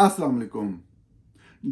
अस्सलाम वालेकुम।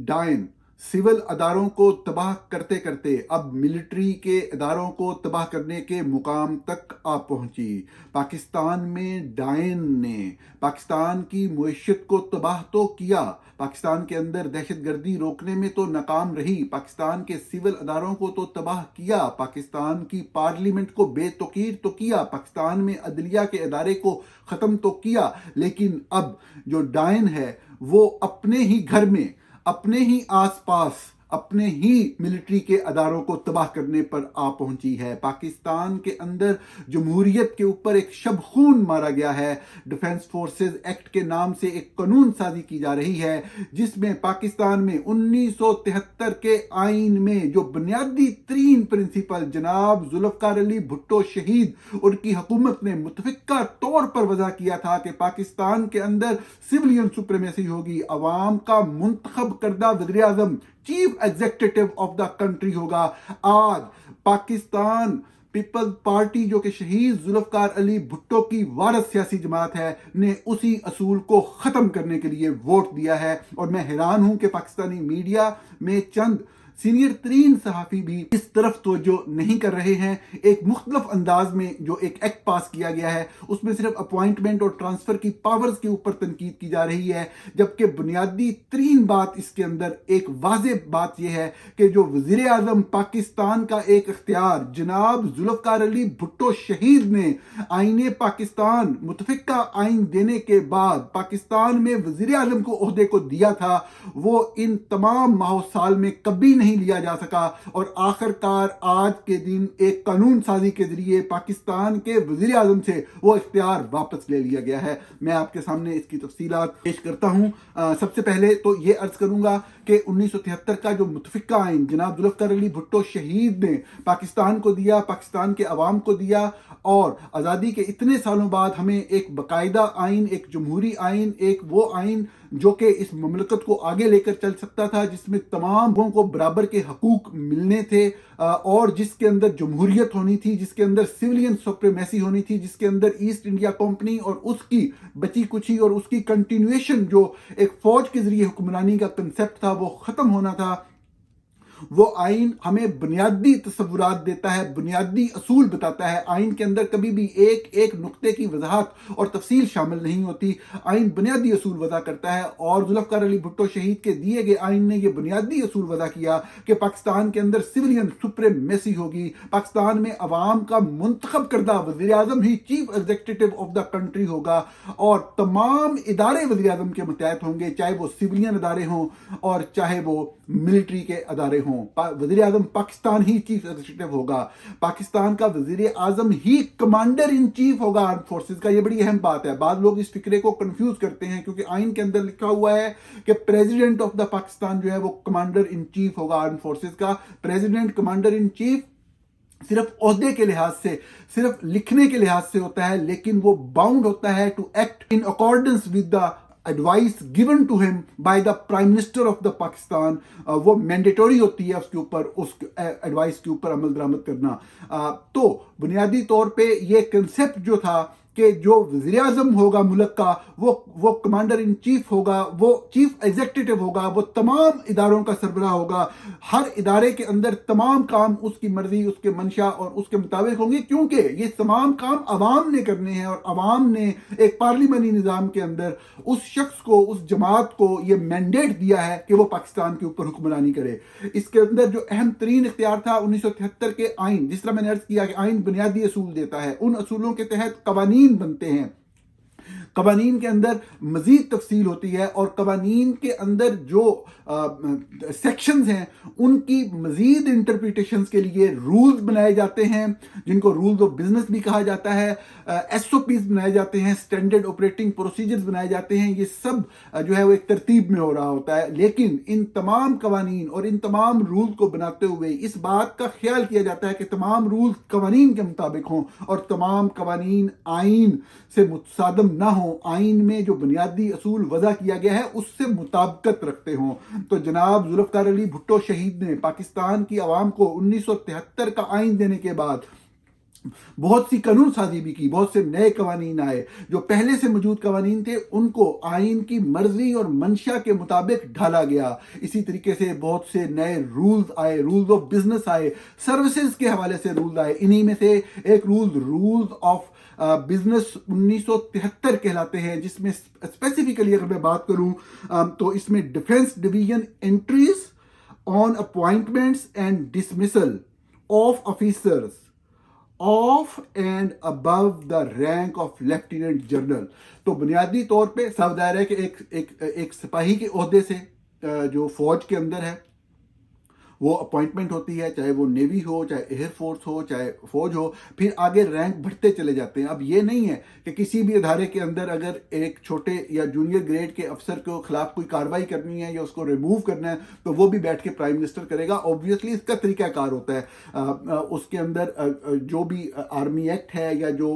डायन सिविल अदारों को तबाह करते करते अब मिलिट्री के अदारों को तबाह करने के मुकाम तक आ पहुंची। पाकिस्तान में डायन ने पाकिस्तान की मुइशत को तबाह तो किया, पाकिस्तान के अंदर दहशतगर्दी रोकने में तो नाकाम रही, पाकिस्तान के सिविल अदारों को तो तबाह किया, पाकिस्तान की पार्लियामेंट को बेतौकीर तो किया, पाकिस्तान में अदलिया के अदारे को ख़त्म तो किया। लेकिन अब जो डायन है वो अपने ही घर में, अपने ही आसपास, अपने ही मिलिट्री के अदारों को तबाह करने पर आ पहुंची है। पाकिस्तान के अंदर जमहूरियत के ऊपर एक शब खून मारा गया है। डिफेंस फोर्सेस एक्ट के नाम से एक कानून साजी की जा रही है जिसमें पाकिस्तान में 1973 के आइन में जो बुनियादी तरीन प्रिंसिपल जनाब जुल्फकार अली भुट्टो शहीद उनकी हुकूमत ने मुतफिका तौर पर वजह किया था कि पाकिस्तान के अंदर सिविलियन सुप्रीमेसी होगी, अवाम का मुंतखब करदा वज़ीर आज़म chief executive of the country होगा। आज पाकिस्तान पीपल्स पार्टी जो कि शहीद जुल्फकार अली भुट्टो की वारस सियासी जमात है ने उसी असूल को खत्म करने के लिए वोट दिया है। और मैं हैरान हूं कि पाकिस्तानी मीडिया में चंद सीनियर तरीन सहाफ़ी भी इस तरफ तवज्जो नहीं कर रहे हैं। एक मुख्तलिफ अंदाज में जो एक एक्ट पास किया गया है उसमें सिर्फ अपॉइंटमेंट और ट्रांसफर की पावर्स के ऊपर तनकीद की जा रही है, जबकि बुनियादी तरीन बात इसके अंदर एक वाज़ेह बात यह है कि जो वज़ीर आज़म पाकिस्तान का एक इख्तियार जनाब जुल्फकार अली भुट्टो शहीद ने आईने पाकिस्तान मुतफिका आइन देने के बाद पाकिस्तान में वज़ीर आज़म को ओहदे को दिया था, वो इन तमाम माह साल में कभी नहीं लिया जा सका। और आखिरकार आज के दिन एक कानून साजी के जरिए पाकिस्तान के वज़ीर आज़म से वो इख्तियार वापस ले लिया गया है। मैं आपके सामने इसकी तफसीलात पेश करता हूँ। सबसे पहले तो ये अर्ज करूंगा कि 1973 का जो मुतफिका आइन जनाब जुल्फकार अली भुट्टो शहीद ने पाकिस्तान को दिया, पाकिस्तान के अवाम को दिया, और आज़ादी के इतने सालों बाद हमें एक बाकायदा आइन, एक जमहूरी आइन, एक वो आइन जो कि इस ममलकत को आगे लेकर चल सकता था, जिसमें तमाम लोगों को बराबर के हकूक मिलने थे, और जिसके अंदर जमहूरियत होनी थी, जिसके अंदर सिविलियन सुप्रीमेसी होनी थी, जिसके अंदर ईस्ट इंडिया कंपनी और उसकी बची कुची और उसकी कंटिन्यूएशन जो एक फौज के जरिए हुक्मरानी का कंसेप्ट था वो खत्म होना था। वो आइन हमें बुनियादी तस्वुरात देता है, बुनियादी असूल बताता है। आइन के अंदर कभी भी एक एक नुक्ते की वजाहत और तफसील शामिल नहीं होती। आइन बुनियादी असूल वजह करता है, और जुल्फकार अली भुट्टो शहीद के दिए गए आइन ने यह बुनियादी असूल वजह किया कि पाकिस्तान के अंदर सिविलियन सुप्रीमेसी होगी, पाकिस्तान में अवाम का मुंतखब करदा वज़ीर आज़म ही chief executive of the country होगा, और तमाम इदारे वज़ीर आज़म के मुतहत होंगे, चाहे वो सिविलियन अदारे हों और चाहे वो मिलिट्री के अदारे हों। वज़ीर आज़म पाकिस्तान ही चीफ एग्जीक्यूटिव होगा, पाकिस्तान का वज़ीर आज़म ही कमांडर इन चीफ होगा आर्म फोर्सेस का। यह बड़ी अहम बात है। बाद लोग इस फिक्रे को कंफ्यूज करते हैं क्योंकि आइन के अंदर लिखा हुआ है कि प्रेसिडेंट ऑफ द पाकिस्तान जो है वो कमांडर इन चीफ होगा आर्म फोर्सेस का। प्रेसिडेंट कमांडर इन चीफ सिर्फ ओहदे के लिहाज से, सिर्फ लिखने के लिहाज से होता है, लेकिन वो बाउंड होता है to act in accordance with the advice given to him by the prime minister of the Pakistan. वो मैंडेटरी होती है उसके ऊपर, उस एडवाइस के ऊपर अमल दरामद करना। तो बुनियादी तौर पे ये कंसेप्ट जो था कि जो वज़ीर आज़म होगा मुल्क का वो कमांडर इन चीफ होगा, वो चीफ एग्जीक्यूटिव होगा, वो तमाम इदारों का सरबराह होगा। हर इदारे के अंदर तमाम काम उसकी मर्जी, उसके मंशा और उसके मुताबिक होंगे, क्योंकि ये तमाम काम अवाम ने करने हैं और अवाम ने एक पार्लियामानी निज़ाम के अंदर उस शख्स को, उस जमात को ये मैंडेट दिया है कि वो पाकिस्तान के ऊपर हुक्मरानी करे। इसके अंदर जो अहम तरीन इख्तियार था 1973 के आइन, जिस तरह मैंने अर्ज किया कि आइन बुनियादी असूल देता है, उन असूलों के तहत कवानीन बनते हैं। कवानीन के अंदर मजीद तफसील होती है, और कवानीन के अंदर जो सेक्शंस हैं उनकी मजीद इंटरप्रिटेशंस के लिए रूल्स बनाए जाते हैं, जिनको रूल्स ऑफ बिजनेस भी कहा जाता है, एसओपीज बनाए जाते हैं, स्टैंडर्ड ऑपरेटिंग प्रोसीजर्स बनाए जाते हैं। ये सब जो है वो एक तरतीब में हो रहा होता है। लेकिन इन तमाम कवानीन और इन तमाम रूल्स को बनाते हुए इस बात का ख्याल किया जाता है कि तमाम रूल्स कवानीन के मुताबिक हों और तमाम कवानीन आइन से मुतसादम ना हो, आइन में जो बुनियादी असूल वजह किया गया है उससे मुताबिकत रखते हों। तो जनाब जुल्फकार अली भुट्टो शहीद ने पाकिस्तान की आवाम को 1973 का आइन देने के बाद बहुत सी कानून साजी भी की, बहुत से नए कवानीन आए। जो पहले से मौजूद कवानीन थे उनको आइन की मर्जी और मंशा के मुताबिक ढाला गया। इसी तरीके से बहुत से नए रूल्स आए, रूल्स ऑफ बिजनेस आए, सर्विसेज के हवाले से रूल्स आए। इन्हीं में से एक रूल्स ऑफ बिजनेस 1973 कहलाते हैं, जिसमें स्पेसिफिकली अगर मैं बात करूं तो इसमें defence division entries on appointments and dismissal of officers of and above the rank of lieutenant general. तो बुनियादी तौर पे साफ जाहिर है कि एक सिपाही के ओहदे से जो फौज के अंदर है वो अपॉइंटमेंट होती है, चाहे वो नेवी हो, चाहे एयरफोर्स हो, चाहे फौज हो, फिर आगे रैंक बढ़ते चले जाते हैं। अब ये नहीं है कि किसी भी अदारे के अंदर अगर एक छोटे या जूनियर ग्रेड के अफसर के खिलाफ कोई कार्रवाई करनी है या उसको रिमूव करना है तो वो भी बैठ के प्राइम मिनिस्टर करेगा। ऑब्वियसली इसका तरीकाकार होता है। उसके अंदर जो भी आर्मी एक्ट है या जो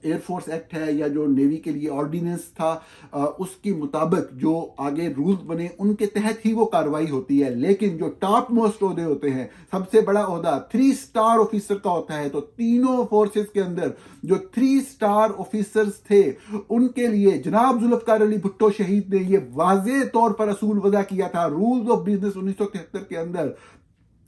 एयरफोर्स एक्ट है या जो नेवी के लिए ऑर्डिनेंस था उसके मुताबिक जो आगे रूल्स बने उनके तहत ही वो कार्रवाई होती है। लेकिन जो टॉप मोस्ट ओहदे होते हैं, सबसे बड़ा ओहदा 3 स्टार ऑफिसर का होता है, तो तीनों फोर्सेस के अंदर जो 3 स्टार ऑफिसर्स थे उनके लिए जनाब जुल्फकार अली भुट्टो शहीद ने ये वाज़ेह तौर पर असूल वज़ा किया था रूल्स ऑफ बिजनेस 1973 के अंदर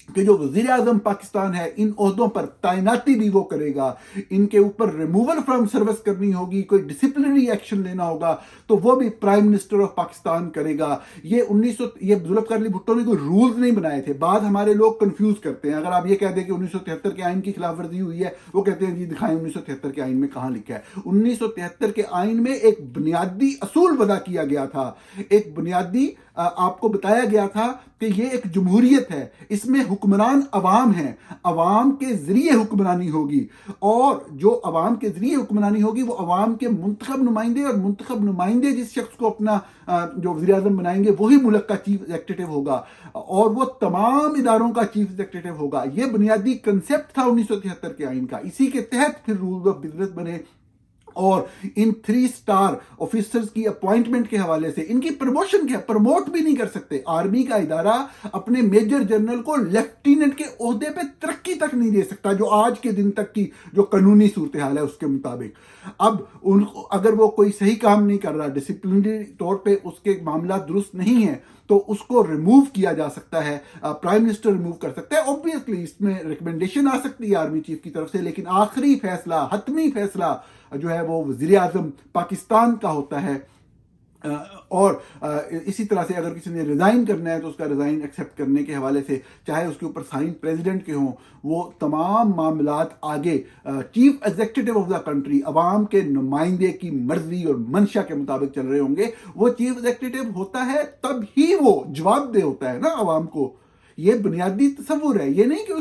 कि जो वजीर आजम पाकिस्तान है इन ओहदों पर तैनाती भी वो करेगा, इनके ऊपर रिमूवल फ्रॉम सर्विस करनी होगी, कोई डिसिप्लिनरी एक्शन लेना होगा तो वो भी प्राइम मिनिस्टर ऑफ पाकिस्तान करेगा। ये जुल्फकार अली भुट्टो ने कोई रूल्स नहीं बनाए थे। बाद हमारे लोग कंफ्यूज करते हैं, अगर आप ये कह दें कि 1973 के आइन की खिलाफ वर्जी हुई है, वो कहते हैं जी दिखाएं 1973 के आइन में कहां लिखा है। 1973 के आइन में एक बुनियादी असूल वदा किया गया था, एक बुनियादी आपको बताया गया था कि ये एक जमहूरियत है, इसमें हुक्मरान अवाम है, अवाम के जरिए हुक्मरानी होगी और जो अवाम के जरिए हुक्मरानी होगी वो अवाम के मुंतखब नुमाइंदे, और मुंतखब नुमाइंदे जिस शख्स को अपना जो वज़ीर आज़म बनाएंगे वही मुल्क का चीफ एग्जीक्यूटिव होगा और वो तमाम इदारों का चीफ एग्जीक्यूटिव होगा। ये बुनियादी कंसेप्ट था 1973 के आइन का। इसी के तहत फिर रूल्स ऑफ बिजनेस बने और इन 3 स्टार ऑफिसर्स की अपॉइंटमेंट के हवाले से इनकी प्रमोशन क्या, प्रमोट भी नहीं कर सकते। आर्मी का इदारा अपने मेजर जनरल को लेफ्टिनेंट के ओहदे पे तरक्की तक नहीं दे सकता, जो आज के दिन तक की जो कानूनी सूरत हाल है उसके मुताबिक। अब उनको अगर वो कोई सही काम नहीं कर रहा, डिसिप्लिनरी तौर पे उसके मामला दुरुस्त नहीं है, तो उसको रिमूव किया जा सकता है, प्राइम मिनिस्टर रिमूव कर सकता है। ऑब्वियसली इसमें रिकमेंडेशन आ सकती है आर्मी चीफ की तरफ से, लेकिन आखिरी फैसला, हतमी फैसला जो है वो वज़ीर आज़म पाकिस्तान का होता है। और इसी तरह से अगर किसी ने रिज़ाइन करना है तो उसका रिज़ाइन एक्सेप्ट करने के हवाले से चाहे उसके ऊपर साइन प्रेसिडेंट के हों, वो तमाम मामलात आगे chief executive of the country, अवाम के नुमाइंदे की मर्जी और मंशा के मुताबिक चल रहे होंगे। वो चीफ एग्जीक्यूटिव होता है तब ही वो जवाबदेह होता है ना अवाम को। ये बुनियादी तस्वुर है, ये नहीं कि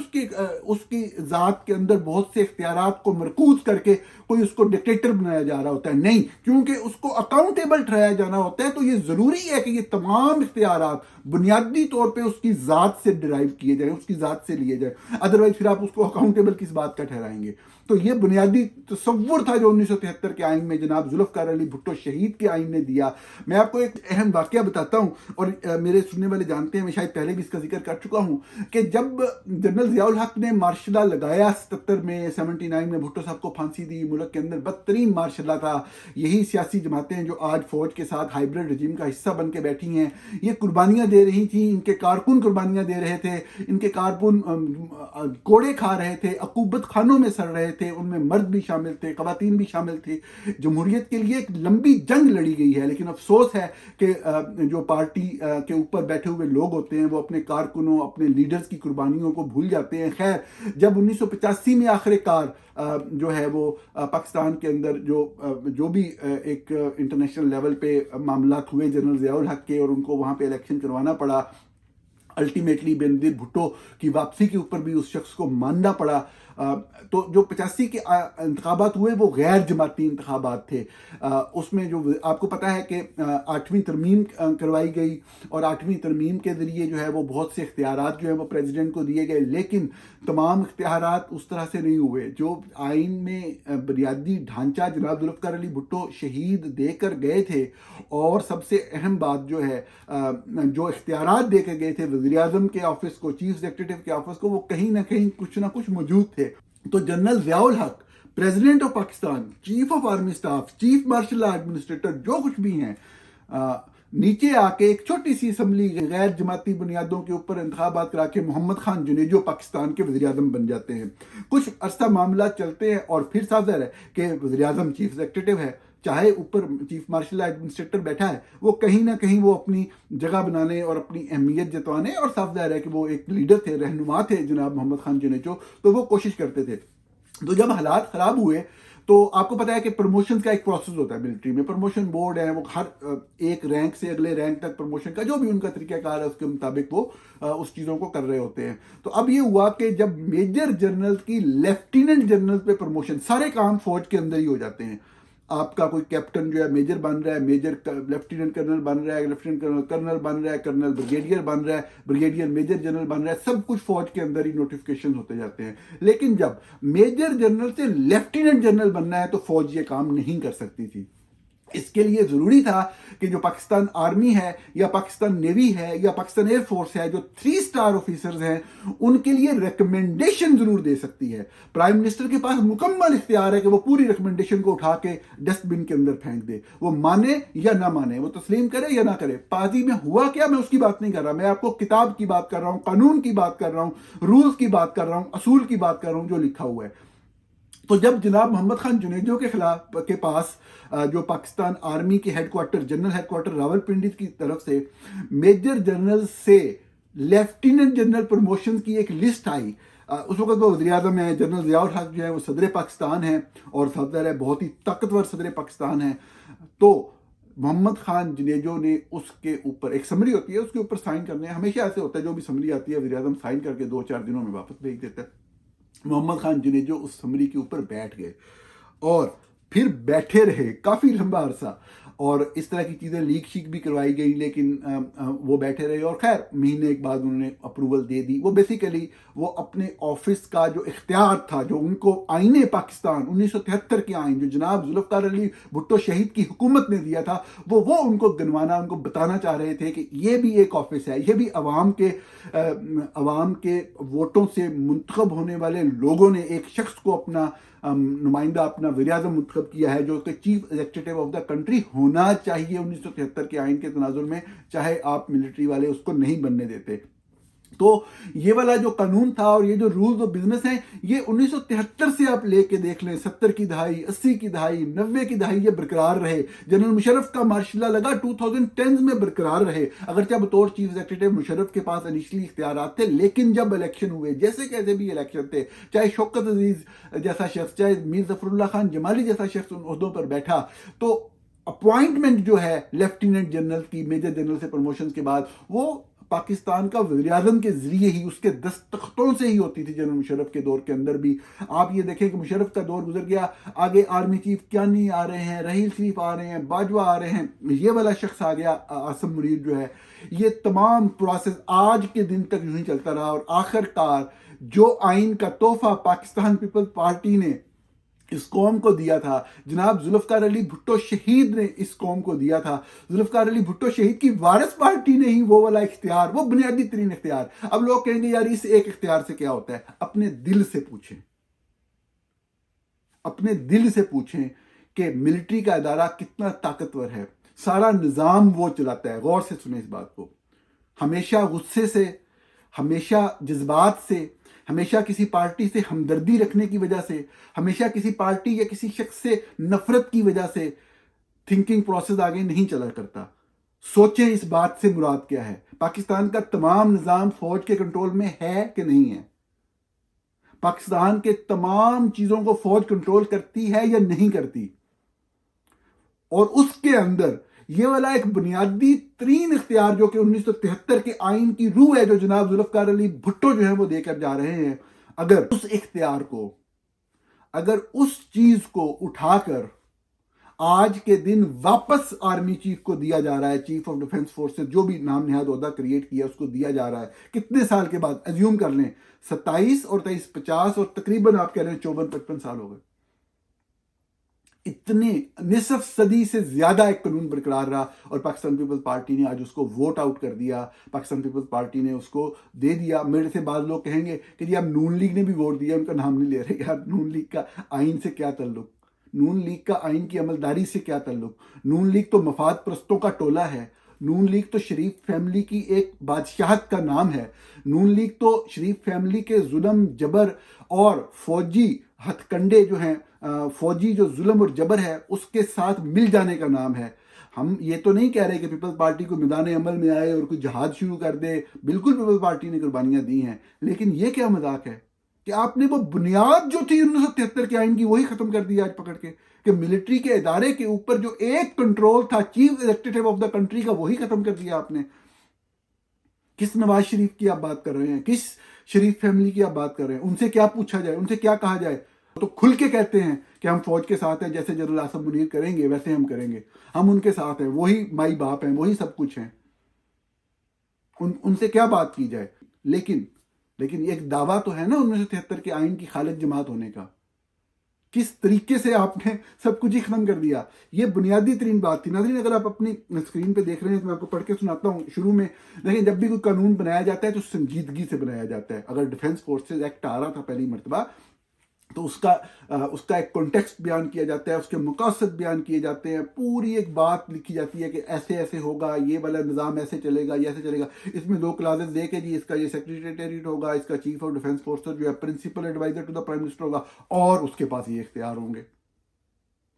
उसकी ज़ात के अंदर बहुत से इख्तियारात को मरकूज करके कोई उसको डिक्टेटर बनाया जा रहा होता है। नहीं, क्योंकि उसको अकाउंटेबल ठहराया जाना होता है, तो ये ज़रूरी है कि ये तमाम इख्तियारात बुनियादी तौर पे उसकी ज़ात से डिराइव किए जाए, उसकी ज़ात से लिए जाए। अदरवाइज फिर आप उसको अकाउंटेबल किस बात का ठहराएंगे। तो ये बुनियादी तस्वुर था जो 1973 के आइन में जनाब जुल्फकार अली भुट्टो शहीद के आइन ने दिया। मैं आपको एक अहम वाकया बताता हूँ और मेरे सुनने वाले जानते हैं, मैं शायद पहले भी इसका जिक्र कर चुका हूँ कि जब जनरल ज़ियाउल हक ने मार्शल लॉ लगाया 77 में, 79 में भुट्टो साहब को फांसी दी, मुल्क के अंदर बदतरीन मार्शल लॉ था। यही सियासी जमातें जो आज फौज के साथ हाइब्रिड रजीम का हिस्सा बन के बैठी हैं, ये कुर्बानियाँ दे रही थी, इनके कारकुन कुर्बानियाँ दे रहे थे, इनके कारकुन कोड़े खा रहे थे, अकूबत खानों में सड़ रहे थे, उनमें मर्द भी शामिल थे, खवातीन भी शामिल थे। जमहूरियत के लिए एक लंबी जंग लड़ी गई है, लेकिन अफसोस है कि जो पार्टी के ऊपर बैठे हुए लोग होते हैं वो अपने कारकुनों, अपने लीडर्स की कुर्बानियों को भूल जाते हैं। खैर, जब 1985 में आखिरकार जो है वो पाकिस्तान के अंदर जो भी एक इंटरनेशनल लेवल पे मामला हुए जनरल ज़ियाउल हक के और उनको वहाँ पे इलेक्शन करवाना पड़ा, अल्टीमेटली बेनजीर भुट्टो की वापसी के ऊपर भी उस शख्स को मानना पड़ा। तो जो 85 के इंतखाबात हुए वो गैर जमाती इंतखाबात थे। उसमें जो आपको पता है कि 8वीं तरमीम करवाई गई और 8वीं तरमीम के ज़रिए जो है वो बहुत से इख्तियारात जो है वो प्रेसिडेंट को दिए गए, लेकिन तमाम इख्तियारात उस तरह से नहीं हुए। जो आइन में बुनियादी ढांचा जनाब जुल्फकार अली भुट्टो शहीद देकर गए थे, और सबसे अहम बात जो है जो इख्तियारात देकर गए थे वज़ीर आज़म के ऑफिस को, चीफ एग्जीक्यूटिव के ऑफिस को, वो कहीं ना कहीं कुछ ना कुछ मौजूद थे। तो जनरल ज़ियाउल हक, president of Pakistan, chief of army staff, chief marshal administrator, जो कुछ भी हैं, नीचे आके एक छोटी सी असम्बली गैर जमाती बुनियादों के ऊपर इंतखाबात करा के मोहम्मद खान जुनेजो पाकिस्तान के वज़ीर आज़म बन जाते हैं। कुछ अरसा मामला चलते हैं और फिर साफ ज़ाहिर है कि वज़ीर आज़म चीफ एग्जीक्यूटिव है, चाहे ऊपर चीफ मार्शल एडमिनिस्ट्रेटर बैठा है, वो कहीं ना कहीं वो अपनी जगह बनाने और अपनी अहमियत जतवाने, और साफ ज़ाहिर है कि वो एक लीडर थे, रहनुमा थे जनाब मोहम्मद खान जुनेजो, तो वो कोशिश करते थे। तो जब हालात ख़राब हुए तो आपको पता है कि प्रमोशन का एक प्रोसेस होता है मिलिट्री में, प्रमोशन बोर्ड है, वो हर एक रैंक से अगले रैंक तक प्रमोशन का जो भी उनका तरीकाकार है उसके मुताबिक वो उस चीज़ों को कर रहे होते हैं। तो अब ये हुआ कि जब मेजर जनरल की लेफ्टिनेंट जनरल पे प्रमोशन, सारे काम फौज के अंदर ही हो जाते हैं। आपका कोई कैप्टन जो है मेजर बन रहा है, मेजर लेफ्टिनेंट कर्नल बन रहा है, लेफ्टिनेंट कर्नल कर्नल बन रहा है, कर्नल ब्रिगेडियर बन रहा है, ब्रिगेडियर मेजर जनरल बन रहा है, सब कुछ फौज के अंदर ही नोटिफिकेशन होते जाते हैं। लेकिन जब मेजर जनरल से लेफ्टिनेंट जनरल बनना है तो फौज ये काम नहीं कर सकती थी। इसके लिए ज़रूरी था कि जो पाकिस्तान आर्मी है या पाकिस्तान नेवी है या पाकिस्तान एयरफोर्स है, जो 3 स्टार ऑफिसर्स हैं, उनके लिए रिकमेंडेशन ज़रूर दे सकती है। प्राइम मिनिस्टर के पास मुकम्मल इख्तियार है कि वो पूरी रिकमेंडेशन को उठा के डस्टबिन के अंदर फेंक दे, वो माने या ना माने, वो तस्लीम करे या ना करे। पाजी में हुआ क्या, मैं उसकी बात नहीं कर रहा, मैं आपको किताब की बात कर रहा हूँ, कानून की बात कर रहा हूँ, रूल्स की बात कर रहा हूँ, असूल की बात कर रहा हूँ जो लिखा हुआ है। तो जब जनाब मोहम्मद खान जुनेजो के खिलाफ के पास जो पाकिस्तान आर्मी के हेडक्वार्टर, जनरल हेडक्वार्टर रावलपिंडी की तरफ से मेजर जनरल से लेफ्टिनेंट जनरल प्रमोशन की एक लिस्ट आई, उस वक्त वो वज़ीर आज़म है, जनरल ज़ियाउल हक जो है वो सदर पाकिस्तान है और सदर है, बहुत ही ताकतवर सदर पाकिस्तान है। तो मोहम्मद खान जुनेजो ने उसके ऊपर एक समरी होती है, उसके ऊपर साइन करने, हमेशा ऐसे होता है, जो भी समरी आती है वज़ीर आज़म साइन करके 2-4 दिनों में वापस भेज देता है। मोहम्मद खान जुनेजो उस समरी के ऊपर बैठ गए और फिर बैठे रहे काफ़ी लंबा अरसा, और इस तरह की चीज़ें लीक शीक भी करवाई गई, लेकिन वो बैठे रहे और खैर महीने एक बाद उन्होंने अप्रूवल दे दी। वो बेसिकली वो अपने ऑफिस का जो इख्तियार था, जो उनको आईने पाकिस्तान 1973 के आइन जो जनाब जुल्फ़िकार अली भुट्टो शहीद की हुकूमत ने दिया था, वो उनको गिनवाना, उनको बताना चाह रहे थे कि ये भी एक ऑफिस है, ये भी अवाम के वोटों से मुंतखब होने वाले लोगों ने एक शख्स को अपना नुमाइंदा, अपना वज़ीर आज़म मुंतखब किया है, जो कि chief executive of the country होना चाहिए 1973 के आइन के तनाजुर में, चाहे आप मिलिट्री वाले उसको नहीं बनने देते। तो ये वाला जो कानून था और ये जो रूल्स ऑफ बिजनेस हैं, ये 1973 से आप लेके देख लें, 70 की दहाई, 80 की दहाई, 90 की दहाई, ये बरकरार रहे। जनरल मुशर्रफ का मार्शल लगा 2010 में बरकरार रहे, अगरचे बतौर चीफ एग्जीक्यूटिव मुशर्रफ के पास इनिशियली इख्तियार थे, लेकिन जब इलेक्शन हुए, जैसे कैसे भी इलेक्शन थे, चाहे शौकत अजीज जैसा शख्स, चाहे मीर जफरुल्लाह खान जमाली जैसा शख्स उन ओहदों पर बैठा, तो अपॉइंटमेंट जो है लेफ्टिनेंट जनरल की मेजर जनरल से प्रमोशन के बाद, वो पाकिस्तान का वज़ीर आज़म के जरिए ही, उसके दस्तखतों से ही होती थी। जनरल मुशर्रफ के दौर के अंदर भी आप ये देखें कि मुशर्रफ का दौर गुजर गया, आगे आर्मी चीफ क्यानी आ रहे हैं, रहील शरीफ आ रहे हैं, बाजवा आ रहे हैं, ये वाला शख्स आ गया, आसिम मुनीर जो है। ये तमाम प्रोसेस आज के दिन तक यूं ही चलता रहा और आखिरकार जो आइन का तोहफा पाकिस्तान पीपल्स पार्टी ने इस कौम को दिया था, जनाब जुल्फ़िकार अली भुट्टो शहीद ने इस कौम को दिया था, जुल्फ़िकार अली भुट्टो शहीद की वारिस पार्टी ने ही वो वाला इख्तियार, वो बुनियादी तरीन इख्तियार। अब लोग कहेंगे यार इस एक इख्तियार से क्या होता है, अपने दिल से पूछें, अपने दिल से पूछें कि मिलिट्री का इदारा कितना ताकतवर है, सारा निज़ाम वो चलाता है। गौर से सुने इस बात को, हमेशा गुस्से से, हमेशा जज्बात से, हमेशा किसी पार्टी से हमदर्दी रखने की वजह से, हमेशा किसी पार्टी या किसी शख्स से नफरत की वजह से थिंकिंग प्रोसेस आगे नहीं चला करता। सोचें इस बात से मुराद क्या है, पाकिस्तान का तमाम निज़ाम फौज के कंट्रोल में है कि नहीं है, पाकिस्तान के तमाम चीज़ों को फौज कंट्रोल करती है या नहीं करती, और उसके अंदर ये वाला एक बुनियादी तरीन इख्तियार जो कि 1973 के आइन की रूह है, जो जनाब जुल्फ़िकार अली भुट्टो जो है वो देकर जा रहे हैं, अगर उस इख्तियार को, अगर उस चीज को उठाकर आज के दिन वापस आर्मी चीफ को दिया जा रहा है, चीफ ऑफ डिफेंस फोर्सेस, जो भी नाम निहाद ओहदा क्रिएट किया उसको दिया जा रहा है, कितने साल के बाद, एज्यूम कर लें 27 और 23 50 और तकरीबन आप कह रहे हैं 54-55 साल हो गए। इतने निसफ सदी से ज्यादा एक कानून बरकरार रहा और पाकिस्तान पीपल्स पार्टी ने आज उसको वोट आउट कर दिया। पाकिस्तान पीपल्स पार्टी ने उसको दे दिया। मेरे से बाद लोग कहेंगे कि जी अब नून लीग ने भी वोट दिया, उनका नाम नहीं ले रहे। यार नून लीग का आइन से क्या ताल्लुक, नून लीग का आइन की अमलदारी से क्या ताल्लुक। नून लीग तो मफाद परस्तों का टोला है। नून लीग तो शरीफ फैमिली की एक बादशाहत का नाम है। नून लीग तो शरीफ फैमिली के जुल्म जबर और फौजी हथकंडे जो हैं, फौजी जो जुल्म और जबर है उसके साथ मिल जाने का नाम है। हम ये तो नहीं कह रहे कि पीपल्स पार्टी को मैदान अमल में आए और कोई जहाद शुरू कर दे। बिल्कुल पीपल्स पार्टी ने कुर्बानियां दी हैं, लेकिन ये क्या मजाक है कि आपने वो बुनियाद जो थी 1973 के आइन की वही खत्म कर दी आज पकड़ के, कि मिलिट्री के इदारे के ऊपर जो एक कंट्रोल था chief executive of the country का, वही खत्म कर दिया आपने। किस नवाज शरीफ की आप बात कर रहे हैं, किस शरीफ फैमिली की आप बात कर रहे हैं? उनसे क्या पूछा जाए, उनसे क्या कहा जाए? तो खुल के कहते हैं कि हम फौज के साथ हैं, जैसे जनरल आसम मुनीर करेंगे वैसे हम करेंगे, हम उनके साथ हैं, वही माई बाप हैं, वही सब कुछ हैं। उनसे क्या बात की जाए? लेकिन लेकिन एक दावा तो है ना 1973 के आइन की खालिद जमात होने का। किस तरीके से आपने सब कुछ ही खत्म कर दिया। ये बुनियादी तरीन बात थी। नाज़रीन, अगर आप अपनी स्क्रीन पे देख रहे हैं तो मैं आपको पढ़ के सुनाता हूँ शुरू में। देखिए, जब भी कोई कानून बनाया जाता है तो संजीदगी से बनाया जाता है। अगर डिफेंस फोर्सेज एक्ट आ रहा था पहली मरतबा, तो उसका एक कॉन्टेक्स्ट बयान किया जाता है, उसके मकासद बयान किए जाते हैं, पूरी एक बात लिखी जाती है कि ऐसे ऐसे होगा, ये वाला निज़ाम ऐसे चलेगा, ये ऐसे चलेगा। इसमें 2 क्लासेस दे के जी इसका ये सेक्रेटेरिएट होगा, इसका चीफ ऑफ डिफेंस फोर्सेस जो है principal adviser to the prime minister होगा और उसके पास ये इख्तियार होंगे।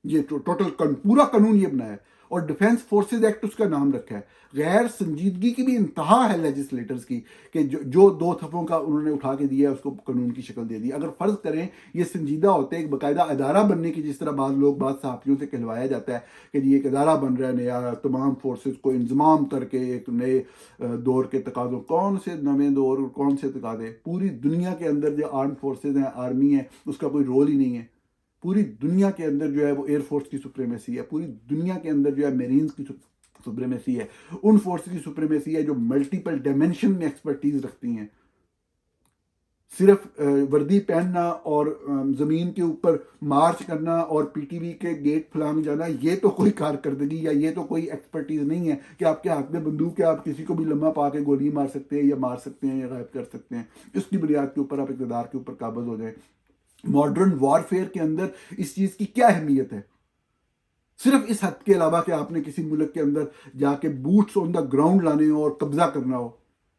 ये टोटल पूरा कानून ये बनाया है और डिफेंस फोर्सेज एक्ट उसका नाम रखा है। गैर संजीदगी की भी इंतहा है लेजिस्लेटर्स की कि जो 2 थप्पों का उन्होंने उठा के दिया उसको कानून की शक्ल दे दी। अगर फर्ज करें ये संजीदा होते, एक बाकायदा अदारा बनने की, जिस तरह बाद लोग बाद सहाफ़ियों से कहलवाया जाता है कि जी एक अदारा बन रहा है नया, तमाम फोर्सेज को इंजमाम करके एक नए दौर के तकाज़ों, कौन से नवे दौर और कौन से तकाज़े? पूरी दुनिया के अंदर जो आर्म फोर्सेज हैं, आर्मी है, उसका कोई रोल ही नहीं है। पूरी दुनिया के अंदर जो है वो एयरफोर्स की सुप्रीमेसी है, पूरी दुनिया के अंदर जो है मेरीन्स की सुप्रीमेसी है, उन फोर्स की सुप्रीमेसी है जो मल्टीपल डायमेंशन में एक्सपर्टीज रखती हैं। सिर्फ वर्दी पहनना और ज़मीन के ऊपर मार्च करना और पीटीवी के गेट फलांग जाना, ये तो कोई कारकर्दगी या ये तो कोई एक्सपर्टीज नहीं है कि आपके हाथ में बंदूक है, आप किसी को भी लम्हा पा के गोली मार सकते हैं या मार सकते हैं या गायब कर सकते हैं। इसकी बुनियाद के ऊपर आप इक़्तिदार के ऊपर काबिज हो जाए। मॉडर्न वॉरफेयर के अंदर इस चीज की क्या अहमियत है? सिर्फ इस हद के अलावा कि आपने किसी मुल्क के अंदर जाके बूट्स ऑन द ग्राउंड लाने हो और कब्जा करना हो।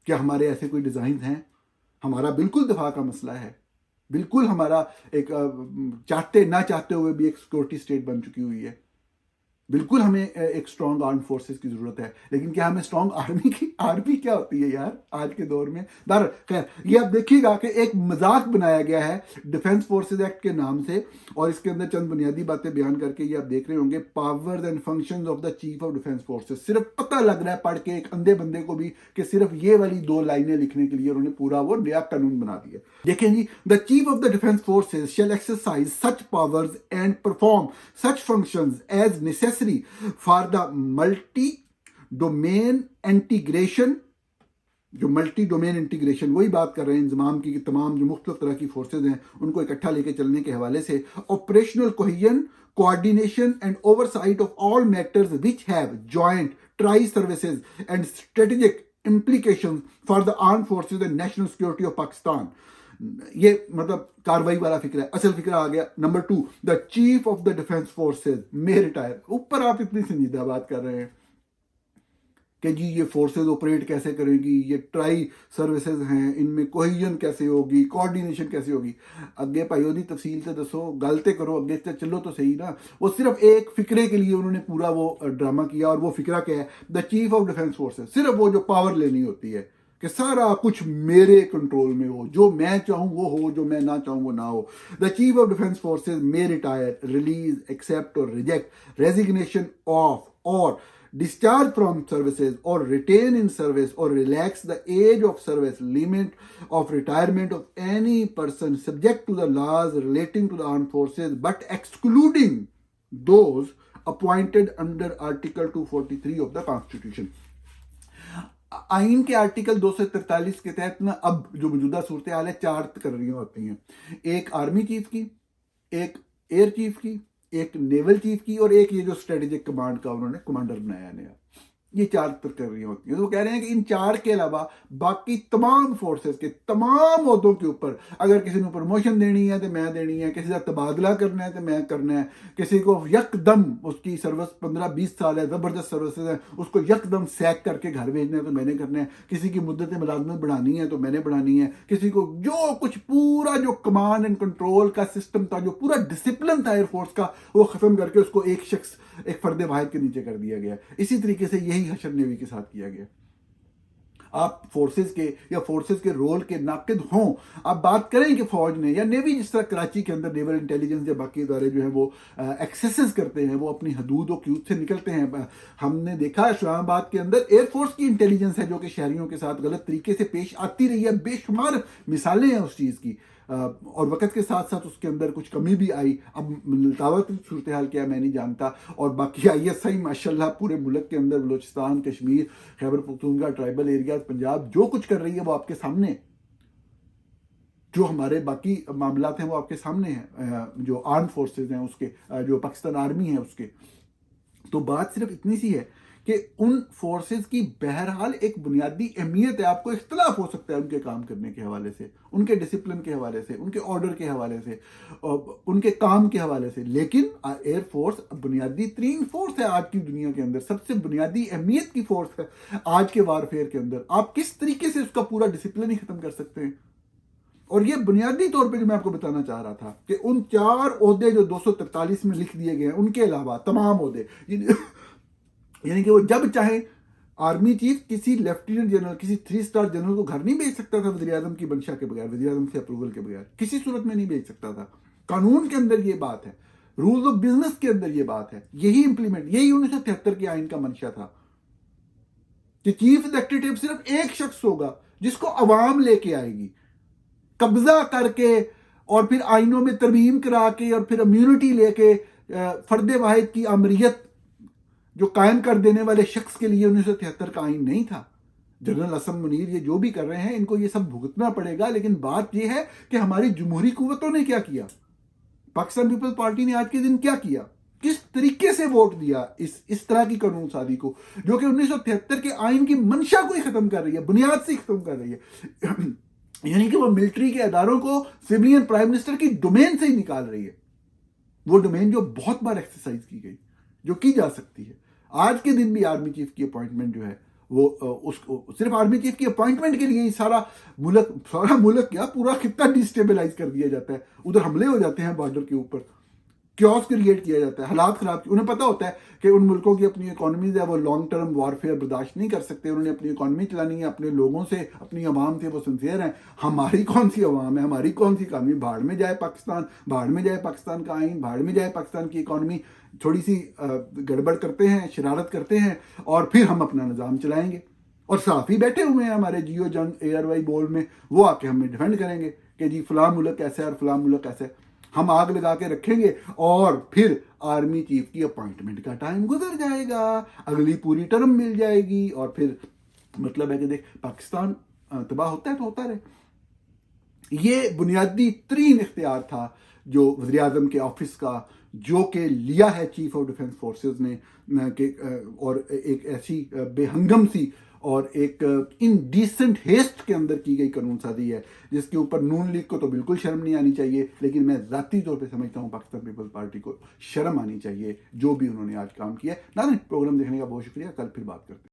क्या हमारे ऐसे कोई डिजाइन हैं? हमारा बिल्कुल दफा का मसला है। बिल्कुल हमारा एक चाहते ना चाहते हुए भी एक सिक्योरिटी स्टेट बन चुकी हुई है। बिल्कुल हमें एक स्ट्रॉन्ग आर्म फोर्सेस की जरूरत है, लेकिन क्या हमें स्ट्रॉन्ग आर्मी की? आर्मी क्या होती है यार आज के दौर में? खैर, ये आप देखिएगा कि एक मजाक बनाया गया है डिफेंस फोर्सेस एक्ट के नाम से और इसके अंदर चंद बुनियादी बातें बयान करके ये आप देख रहे होंगे, powers and functions of the chief of defence forces. सिर्फ पता लग रहा है पढ़ के एक अंधे बंदे को भी कि सिर्फ ये वाली 2 लाइनें लिखने के लिए उन्होंने पूरा वो नया कानून बना दिया। देखें जी, the chief of the defence forces shall exercise such powers and perform such functions as necessary for the multi domain integration। जो मल्टी डोमेन इंटीग्रेशन, वही बात कर रहे हैं इंजमाम की कि तमाम जो मुख्तलिफ तरह की फोर्सेज हैं उनको इकट्ठा लेके चलने के हवाले से, operational cohesion, coordination and oversight of all matters which have joint tri services and strategic implications for the armed forces and national security of Pakistan। ये मतलब कार्रवाई वाला फिक्र है। असल फिक्र आ गया number 2, the chief of the defence forces may retire. ऊपर आप इतनी संजीदा बात कर रहे हैं कि जी ये फोर्सेज ऑपरेट कैसे करेगी, ये ट्राई सर्विसेज हैं, इनमें कोहेजन कैसे होगी, कोऑर्डिनेशन कैसे होगी। अगे भाई दी तफसील से दसो, गलते करो, अगे से चलो तो सही ना। वो सिर्फ एक फिक्रे के लिए उन्होंने पूरा वो ड्रामा किया और वो फिक्रा क्या है? The chief of defence forces. सिर्फ वो जो पावर लेनी होती है कि सारा कुछ मेरे कंट्रोल में हो, जो मैं चाहूं वो हो, जो मैं ना चाहूं वो ना हो। The chief of defence forces may retire, release, accept और रिजेक्ट रेजिग्नेशन ऑफ और discharge from services or retain in service or relax the age of service limit of retirement of any person subject to the laws relating to the armed forces but excluding those appointed under article 243 of the constitution। आइन के article 243 के तहत ना अब जो मौजूदा सूरत हाल है 4 तकर्रियां होती हैं। एक आर्मी चीफ की, एक एयर चीफ की, एक नेवल चीफ की और एक ये जो स्ट्रेटेजिक कमांड का उन्होंने कमांडर बनाया नया। ये 4 तकरीरें होती हैं। तो वो कह रहे हैं कि इन 4 के अलावा बाकी तमाम फोर्सेस के तमाम ओहदों के ऊपर अगर किसी ने प्रमोशन देनी है तो मैं देनी है, किसी का तबादला करना है तो मैं करना है, किसी को यकदम उसकी सर्विस 15-20 साल है, ज़बरदस्त सर्विसेज है, उसको यकदम सैक करके घर भेजना है तो मैंने करना है, किसी की मुद्दत मुलाजमत बढ़ानी है तो मैंने बढ़ानी है, किसी को जो कुछ पूरा जो कमांड एंड कंट्रोल का सिस्टम था, जो पूरा डिसिप्लिन था एयरफोर्स का, वो ख़त्म करके उसको एक शख्स, एक फर्द वाहिद के नीचे कर दिया गया। इसी तरीके से यही हशर नेवी के साथ किया गया। आप फोर्सेस के या फोर्सेस के रोल के नाकिद हों, आप बात करें कि फौज ने या नेवी जिस तरह कराची के अंदर नेवल इंटेलिजेंस या बाकी इदारे जो है वो एक्सेसेस करते हैं, वो अपनी हदूद और क्यूद से निकलते हैं। हमने देखा इस्लामाबाद के अंदर एयरफोर्स की इंटेलिजेंस है जो कि शहरियों के साथ गलत तरीके से पेश आती रही है। बेशुमार मिसालें हैं उस चीज़ की, और वक़्त के साथ साथ उसके अंदर कुछ कमी भी आई। अब दावत सूरत हाल क्या मैं नहीं जानता। और बाकी ISI माशाल्लाह पूरे मुल्क के अंदर बलोचिस्तान, कश्मीर, खैबर पख्तूनख्वा, ट्राइबल एरियाज, पंजाब जो कुछ कर रही है वो आपके सामने, जो हमारे बाकी मामलात हैं वो आपके सामने हैं, जो आर्म फोर्सेज हैं उसके, जो पाकिस्तान आर्मी है उसके। तो बात सिर्फ इतनी सी है कि उन फोर्सेस की बहरहाल एक बुनियादी अहमियत है। आपको इख्तलाफ हो सकता है उनके काम करने के हवाले से, उनके डिसिप्लिन के हवाले से, उनके ऑर्डर के हवाले से, उनके काम के हवाले से, लेकिन एयरफोर्स बुनियादी तरीन फोर्स है आज की दुनिया के अंदर, सबसे बुनियादी अहमियत की फोर्स है आज के वारफेयर के अंदर। आप किस तरीके से उसका पूरा डिसिप्लिन ही खत्म कर सकते हैं? और ये बुनियादी तौर पे जो मैं आपको बताना चाह रहा था कि उन 4 ओहदे जो 243 में लिख दिए गए हैं, उनके अलावा तमाम ओहदे यानी कि वो जब चाहे आर्मी चीफ किसी लेफ्टिनेंट जनरल, किसी 3 स्टार जनरल को घर नहीं भेज सकता था वज़ीर आज़म की मंशा के बगैर, वज़ीर आज़म से अप्रूवल के बगैर, किसी सूरत में नहीं भेज सकता था। कानून के अंदर ये बात है, रूल्स ऑफ बिजनेस के अंदर ये बात है, यही इंप्लीमेंट, यही 1973 के आइन का मंशा था कि चीफ एग्जीक्यूटिव सिर्फ एक शख्स होगा जिसको अवाम लेके आएगी, कब्जा करके और फिर आइनों में तरमीम करा के और फिर इम्यूनिटी लेके फर्द वाहिद की अमरीत जो कायम कर देने वाले शख्स के लिए 1973 का आइन नहीं था। जनरल असम मुनीर ये जो भी कर रहे हैं इनको ये सब भुगतना पड़ेगा। लेकिन बात यह है कि हमारी जमहूरी कुव्वतों ने क्या किया, पाकिस्तान पीपल्स पार्टी ने आज के दिन क्या किया, किस तरीके से वोट दिया इस तरह की कानून साजी को, जो कि 1973 के आइन की मंशा को ही खत्म कर रही है, बुनियाद से खत्म कर रही है। यानी कि वो मिलिट्री के अदारों को सिविलियन प्राइम मिनिस्टर की डोमेन से ही निकाल रही है, वो डोमेन जो बहुत बार एक्सरसाइज की गई, जो की जा सकती है। आज के दिन भी आर्मी चीफ की अपॉइंटमेंट जो है वो उसको सिर्फ आर्मी चीफ की अपॉइंटमेंट के लिए ही सारा मुल्क क्या पूरा खित्ता डिस्टेबलाइज कर दिया जाता है। उधर हमले हो जाते हैं बॉर्डर के ऊपर, क्योस क्रिएट किया जाता है, हालात खराब। उन्हें पता होता है कि उन मुल्कों की अपनी इकोनॉमीज है, वो लॉन्ग टर्म वॉरफेयर बर्दाश्त नहीं कर सकते, उन्होंने अपनी इकोनॉमी चलानी है, अपने लोगों से, अपनी आवाम से वो सिंसियर हैं। हमारी कौन सी आवाम है, हमारी कौन सी इकानमी, भाड़ में जाए पाकिस्तान, भाड़ में जाए पाकिस्तान का आइन, भाड़ में जाए पाकिस्तान की इकानमी। थोड़ी सी गड़बड़ करते हैं, शरारत करते हैं और फिर हम अपना निज़ाम चलाएंगे। और साफ ही बैठे हुए हैं हमारे जियो जंग ARY बोर्ड में, वो आके हमें डिफेंड करेंगे कि जी फलां मुल्क कैसा है और फलां मुल्क कैसा है। हम आग लगा के रखेंगे और फिर आर्मी चीफ की अपॉइंटमेंट का टाइम गुजर जाएगा, अगली पूरी टर्म मिल जाएगी और फिर मतलब है कि देख पाकिस्तान तबाह होता है तो होता रहे। ये बुनियादी तरीन इख्तियार था जो वज़ीर आज़म के ऑफिस का, जो कि लिया है चीफ ऑफ डिफेंस फोर्सेस ने, और एक ऐसी बेहंगम सी और एक इनडिसेंट हेस्ट के अंदर की गई कानून साजी है जिसके ऊपर नून लीग को तो बिल्कुल शर्म नहीं आनी चाहिए, लेकिन मैं ज़ाती तौर पे समझता हूँ पाकिस्तान पीपल्स पार्टी को शर्म आनी चाहिए जो भी उन्होंने आज काम किया है। नाज़रीन, प्रोग्राम देखने का बहुत शुक्रिया, कल फिर बात करते हैं।